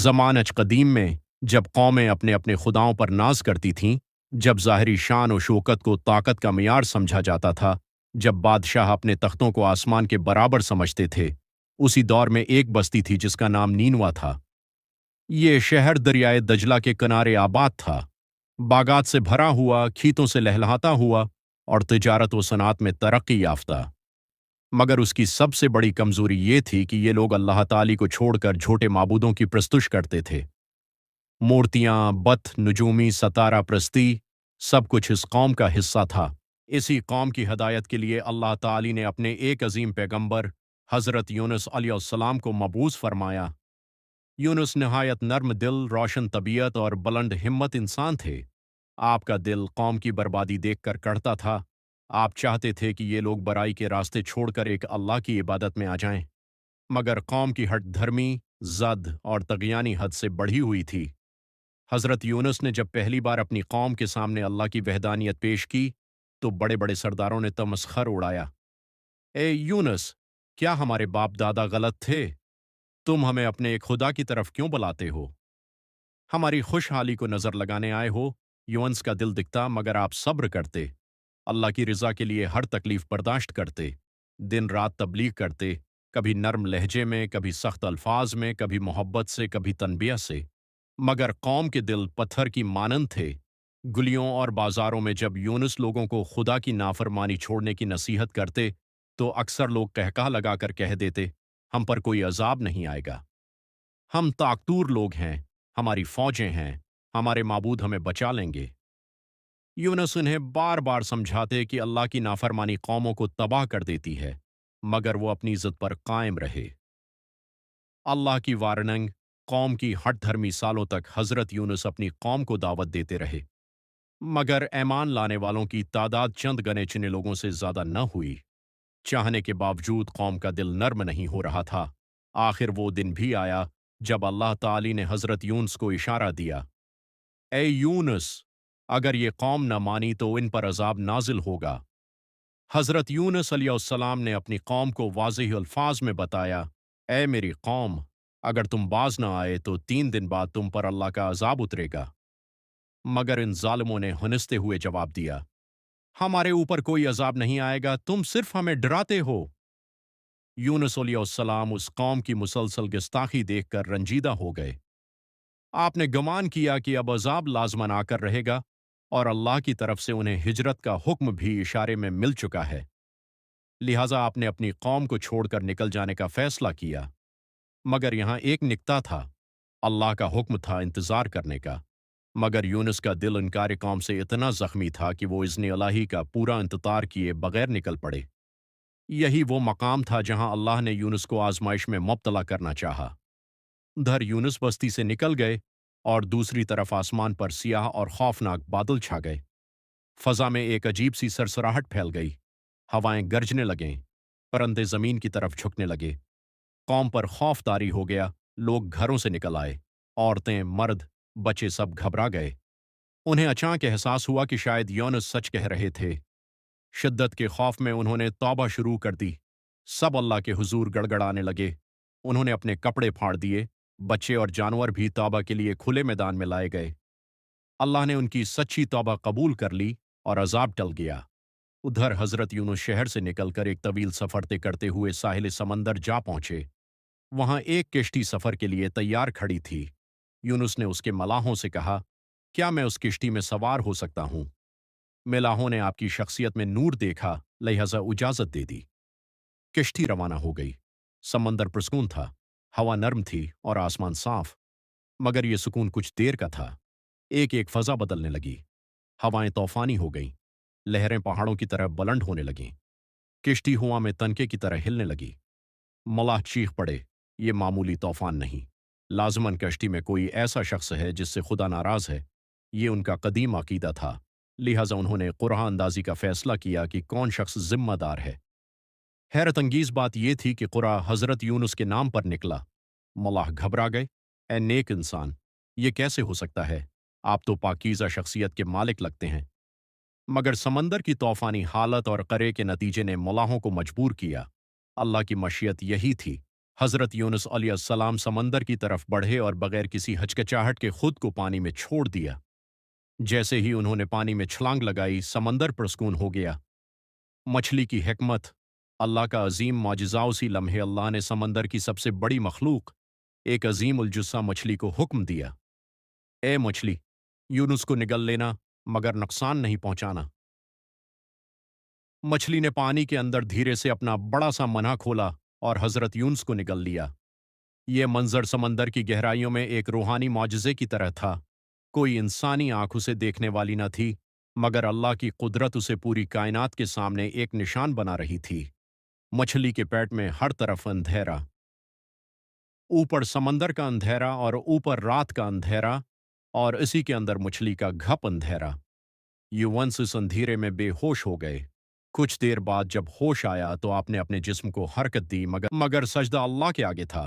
ज़मानज क़दीम में जब कौमें अपने अपने खुदाओं पर नाज करती थीं, जब ज़ाहिरी शान और शौकत को ताकत का मियार समझा जाता था, जब बादशाह अपने तख्तों को आसमान के बराबर समझते थे, उसी दौर में एक बस्ती थी जिसका नाम नीनवा था। ये शहर दरियाए दजला के किनारे आबाद था, बागात से भरा हुआ, खीतों से लहलहाता हुआ और तिजारत व सनात में तरक्की याफ्ता। मगर उसकी सबसे बड़ी कमजोरी ये थी कि ये लोग अल्लाह ताली को छोड़कर झूठे माबूदों की प्रस्तुश करते थे। मूर्तियां, बत, नजूमी, सतारा प्रस्ती, सब कुछ इस कौम का हिस्सा था। इसी कौम की हदायत के लिए अल्लाह ताली ने अपने एक अजीम पैगंबर हज़रत यूनुस अलैहिस्सलाम को मबूस फरमाया। यूनुस नहायत नर्म दिल, रोशन तबीयत और बुलंद हिम्मत इंसान थे। आपका दिल कौम की बर्बादी देखकर कड़ता था। आप चाहते थे कि ये लोग बराई के रास्ते छोड़कर एक अल्लाह की इबादत में आ जाएं, मगर कौम की हट धर्मी, जद और तगियानी हद से बढ़ी हुई थी। हज़रत यूनुस ने जब पहली बार अपनी कौम के सामने अल्लाह की वहदानियत पेश की, तो बड़े बड़े सरदारों ने तमस्खर उड़ाया। ए यूनुस, क्या हमारे बाप दादा गलत थे? तुम हमें अपने एक खुदा की तरफ क्यों बुलाते हो? हमारी खुशहाली को नजर लगाने आए हो? यूनुस का दिल दिखता, मगर आप सब्र करते, अल्लाह की रजा के लिए हर तकलीफ बर्दाश्त करते, दिन रात तबलीग करते, कभी नर्म लहजे में, कभी सख्त अल्फाज में, कभी मोहब्बत से, कभी तनबिया से। मगर कौम के दिल पत्थर की मानंद थे। गलियों और बाजारों में जब यूनुस लोगों को खुदा की नाफरमानी छोड़ने की नसीहत करते, तो अक्सर लोग कहका लगाकर कह देते, हम पर कोई अजाब नहीं आएगा, हम ताकतूर लोग हैं, हमारी फौजें हैं, हमारे माबूद हमें बचा लेंगे। यूनुस उन्हें बार बार समझाते कि अल्लाह की नाफरमानी कौमों को तबाह कर देती है, मगर वो अपनी इज्जत पर कायम रहे। अल्लाह की वारनंग कौम की हट धर्मी सालों तक हजरत यूनुस अपनी कौम को दावत देते रहे, मगर ईमान लाने वालों की तादाद चंद गने चुने लोगों से ज्यादा न हुई। चाहने के बावजूद कौम का दिल नर्म नहीं हो रहा था। आखिर वो दिन भी आया जब अल्लाह ताली ने हजरत यूनुस को इशारा दिया, ए यूनुस, अगर ये कौम न मानी तो इन पर अजाब नाजिल होगा। हजरत यूनुस अलैहिस्सलाम ने अपनी कौम को वाज़ेह अल्फाज में बताया, ए मेरी कौम, अगर तुम बाज न आए तो 3 दिन बाद तुम पर अल्लाह का अजाब उतरेगा। मगर इन जालिमों ने हुनिस्ते हुए जवाब दिया, हमारे ऊपर कोई अजाब नहीं आएगा, तुम सिर्फ हमें डराते हो। यूनुस अलैहिस्सलाम उस कौम की मुसलसल गुस्ताखी देखकर रंजीदा हो गए। आपने गुमान किया कि अब अजाब लाजमन आकर रहेगा, और अल्लाह की तरफ से उन्हें हिजरत का हुक्म भी इशारे में मिल चुका है। लिहाजा आपने अपनी कौम को छोड़कर निकल जाने का फैसला किया। मगर यहां एक निक्ता था, अल्लाह का हुक्म था इंतजार करने का। मगर यूनुस का दिल इनकार कौम से इतना जख्मी था कि वो इज़्न इलाही का पूरा इंतजार किए बगैर निकल पड़े। यही वो मकाम था जहां अल्लाह ने यूनुस को आजमाइश में मुब्तला करना चाहा। उधर यूनुस बस्ती से निकल गए और दूसरी तरफ आसमान पर सियाह और खौफनाक बादल छा गए। फजा में एक अजीब सी सरसराहट फैल गई। हवाएं गरजने लगें, परिंदे जमीन की तरफ झुकने लगे। कौम पर खौफ तारी हो गया। लोग घरों से निकल आए। औरतें, मर्द, बच्चे सब घबरा गए। उन्हें अचानक एहसास हुआ कि शायद यूनुस सच कह रहे थे। शिद्दत के खौफ में उन्होंने तौबा शुरू कर दी। सब अल्लाह के हुजूर गड़गड़ाने लगे। उन्होंने अपने कपड़े फाड़ दिए। बच्चे और जानवर भी तौबा के लिए खुले मैदान में लाए गए। अल्लाह ने उनकी सच्ची तौबा कबूल कर ली और अजाब टल गया। उधर हजरत यूनुस शहर से निकलकर एक तवील सफर तय करते हुए साहिल समंदर जा पहुंचे। वहां एक किश्ती सफर के लिए तैयार खड़ी थी। यूनुस ने उसके मलाहों से कहा, क्या मैं उस किश्ती में सवार हो सकता हूं? मलाहों ने आपकी शख्सियत में नूर देखा, लिहाजा इजाजत दे दी। किश्ती रवाना हो गई। समंदर पुरस्कून था, हवा नर्म थी और आसमान साफ। मगर यह सुकून कुछ देर का था। एक एक फजा बदलने लगी। हवाएं तूफानी हो गईं। लहरें पहाड़ों की तरह बुलंद होने लगीं। किश्ती हुआ में तनके की तरह हिलने लगी। मलाह चीख पड़े, ये मामूली तूफान नहीं, लाजमन कश्ती में कोई ऐसा शख्स है जिससे खुदा नाराज है। ये उनका कदीम अकीदा था। लिहाजा उन्होंने कुरान अंदाजी का फैसला किया कि कौन शख्स जिम्मेदार है। हैरत अंगीज बात यह थी कि कुरा हजरत यूनुस के नाम पर निकला। मलाह घबरा गए। ए नेक इंसान, ये कैसे हो सकता है? आप तो पाकीज़ा शख्सियत के मालिक लगते हैं। मगर समंदर की तूफानी हालत और करे के नतीजे ने मलाहों को मजबूर किया। अल्लाह की मशीयत यही थी حضرت یونس علیہ السلام سمندر کی طرف بڑھے اور بغیر کسی ہچکچاہٹ کے خود کو پانی میں چھوڑ دیا۔ جیسے ہی انہوں نے پانی میں چھلانگ لگائی، سمندر پرسکون ہو گیا۔ مچھلی کی حکمت، اللہ کا عظیم معجزہ۔ اسی لمحے اللہ نے سمندر کی سب سے بڑی مخلوق، ایک عظیم الجثہ مچھلی کو حکم دیا، اے مچھلی، یونس کو نگل لینا مگر نقصان نہیں پہنچانا۔ مچھلی نے پانی کے اندر دھیرے سے اپنا بڑا سا منہ کھولا اور حضرت یونس کو نگل لیا۔ یہ منظر سمندر کی گہرائیوں میں ایک روحانی معجزے کی طرح تھا۔ کوئی انسانی آنکھ اسے دیکھنے والی نہ تھی، مگر اللہ کی قدرت اسے پوری کائنات کے سامنے ایک نشان بنا رہی تھی۔ مچھلی کے پیٹ میں ہر طرف اندھیرا، اوپر سمندر کا اندھیرا اور اوپر رات کا اندھیرا، اور اسی کے اندر مچھلی کا گھپ اندھیرا۔ یونس اس اندھیرے میں بے ہوش ہو گئے۔ کچھ دیر بعد جب ہوش آیا تو آپ نے اپنے جسم کو حرکت دی، مگر سجدہ اللہ کے آگے تھا۔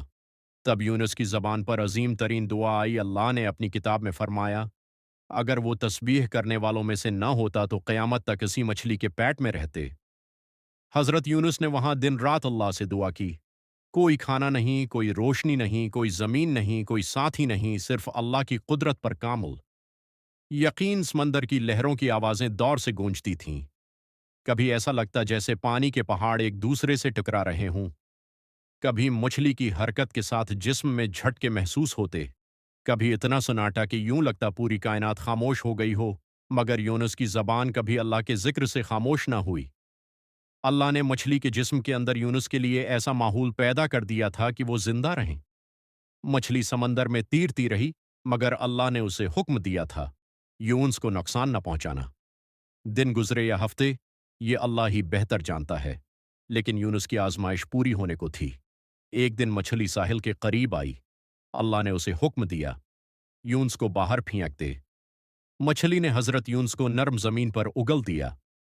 تب یونس کی زبان پر عظیم ترین دعا آئی۔ اللہ نے اپنی کتاب میں فرمایا، اگر وہ تسبیح کرنے والوں میں سے نہ ہوتا تو قیامت تک اسی مچھلی کے پیٹ میں رہتے۔ حضرت یونس نے وہاں دن رات اللہ سے دعا کی۔ کوئی کھانا نہیں، کوئی روشنی نہیں، کوئی زمین نہیں، کوئی ساتھی نہیں، صرف اللہ کی قدرت پر کامل یقین۔ سمندر کی لہروں کی آوازیں دور سے گونجتی تھیں۔ کبھی ایسا لگتا جیسے پانی کے پہاڑ ایک دوسرے سے ٹکرا رہے ہوں، کبھی مچھلی کی حرکت کے ساتھ جسم میں جھٹکے محسوس ہوتے، کبھی اتنا سناٹا کہ یوں لگتا پوری کائنات خاموش ہو گئی ہو، مگر یونس کی زبان کبھی اللہ کے ذکر سے خاموش نہ ہوئی۔ اللہ نے مچھلی کے جسم کے اندر یونس کے لیے ایسا ماحول پیدا کر دیا تھا کہ وہ زندہ رہیں۔ مچھلی سمندر میں تیرتی رہی، مگر اللہ نے اسے حکم دیا تھا یونس کو نقصان نہ پہنچانا۔ دن گزرے یا ہفتے، یہ اللہ ہی بہتر جانتا ہے، لیکن یونس کی آزمائش پوری ہونے کو تھی۔ ایک دن مچھلی ساحل کے قریب آئی۔ اللہ نے اسے حکم دیا، یونس کو باہر پھینک دے۔ مچھلی نے حضرت یونس کو نرم زمین پر اگل دیا،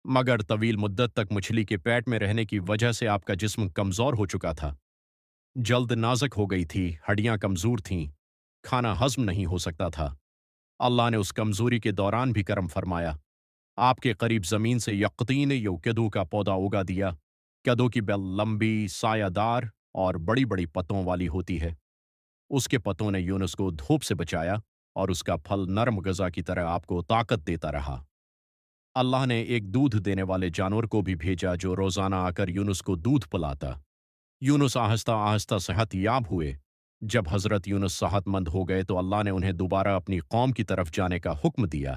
مگر طویل مدت تک مچھلی کے پیٹ میں رہنے کی وجہ سے آپ کا جسم کمزور ہو چکا تھا۔ جلد نازک ہو گئی تھی، ہڈیاں کمزور تھیں، کھانا ہضم نہیں ہو سکتا تھا۔ اللہ نے اس کمزوری کے دوران بھی کرم فرمایا۔ آپ کے قریب زمین سے یقطین کدو کا پودا اگا دیا۔ کدو کی بیل لمبی، سایہ دار اور بڑی بڑی پتوں والی ہوتی ہے۔ اس کے پتوں نے یونس کو دھوپ سے بچایا اور اس کا پھل نرم غذا کی طرح آپ کو طاقت دیتا رہا۔ اللہ نے ایک دودھ دینے والے جانور کو بھی بھیجا جو روزانہ آ کر یونس کو دودھ پلاتا۔ یونس آہستہ آہستہ صحت یاب ہوئے۔ جب حضرت یونس صحت مند ہو گئے تو اللہ نے انہیں دوبارہ اپنی قوم کی طرف جانے کا حکم دیا۔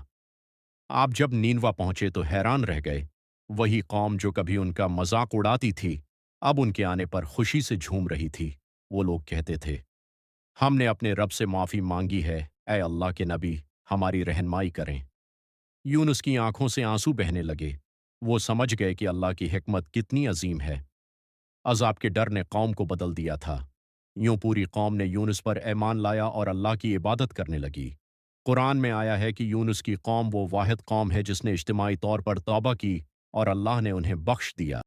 آپ جب نینوا پہنچے تو حیران رہ گئے۔ وہی قوم جو کبھی ان کا مذاق اڑاتی تھی، اب ان کے آنے پر خوشی سے جھوم رہی تھی۔ وہ لوگ کہتے تھے، ہم نے اپنے رب سے معافی مانگی ہے، اے اللہ کے نبی ہماری رہنمائی کریں۔ یونس کی آنکھوں سے آنسو بہنے لگے۔ وہ سمجھ گئے کہ اللہ کی حکمت کتنی عظیم ہے۔ عذاب کے ڈر نے قوم کو بدل دیا تھا۔ یوں پوری قوم نے یونس پر ایمان لایا اور اللہ کی عبادت کرنے لگی۔ قرآن میں آیا ہے کہ یونس کی قوم وہ واحد قوم ہے جس نے اجتماعی طور پر توبہ کی اور اللہ نے انہیں بخش دیا۔